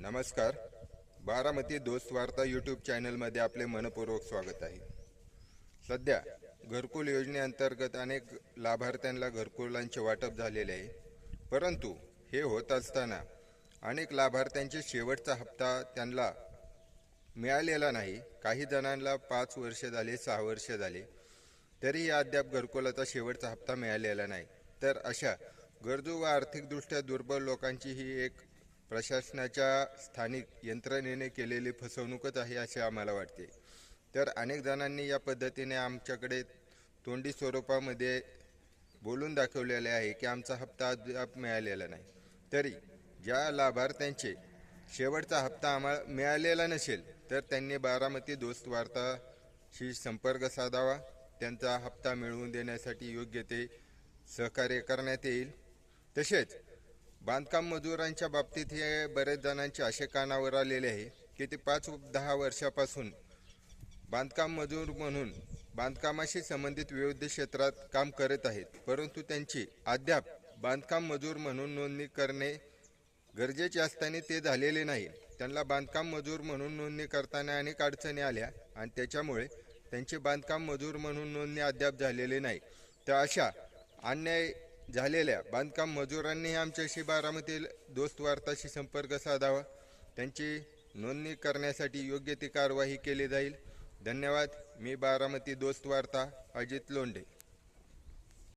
नमस्कार. बारामती दोस्त वार्ता यूट्यूब चॅनलमध्ये आपले मनपूर्वक स्वागत आहे. सध्या घरकुल योजनेअंतर्गत अनेक लाभार्थ्यांना घरकुलांचे वाटप झालेले आहे, परंतु हे होत असताना अनेक लाभार्थ्यांचे शेवटचा हप्ता त्यांना मिळालेला नाही. काही जणांना 5 वर्ष झाले, 6 वर्ष झाले, तरीही अद्याप घरकुलाचा शेवटचा हप्ता मिळालेला नाही. तर अशा गरजू व आर्थिकदृष्ट्या दुर्बल लोकांची ही एक प्रशासनाच्या स्थानिक यंत्रणेने केलेली फसवणूकच आहे असे आम्हाला वाटते. तर अनेक जणांनी या पद्धतीने आमच्याकडे तोंडी स्वरूपामध्ये बोलून दाखवलेले आहे की आमचा हप्ता अद्याप मिळालेला नाही. तरी ज्या लाभार्थ्यांचे शेवटचा हप्ता आम्हाला मिळालेला नसेल तर त्यांनी बारामती दोस्त वार्ताशी संपर्क साधावा. त्यांचा हप्ता मिळवून देण्यासाठी योग्य ते सहकार्य करण्यात येईल. तसेच बांधकाम मजुरांच्या बाबतीत हे बरेच जणांचे असे कानावर आलेले आहे की ते 5-10 वर्षापासून बांधकाम मजूर म्हणून बांधकामाशी संबंधित विविध क्षेत्रात काम करत आहेत, परंतु त्यांची अद्याप बांधकाम मजूर म्हणून नोंदणी करणे गरजेचे असताना ते झालेले नाही. त्यांना बांधकाम मजूर म्हणून नोंदणी करताना अनेक अडचणी आल्या आणि त्याच्यामुळे त्यांची बांधकाम मजूर म्हणून नोंदणी अद्याप झालेली नाही. तर अशा अन्याय झालेल्या बांधकाम मजुरांनी आमच्याशी बारामती दोस्त वार्ताशी संपर्क साधावा. त्यांची नोंदणी करण्यासाठी योग्य ती कार्यवाही केली जाईल. धन्यवाद. मी बारामती दोस्त वार्ता अजित लोंढे.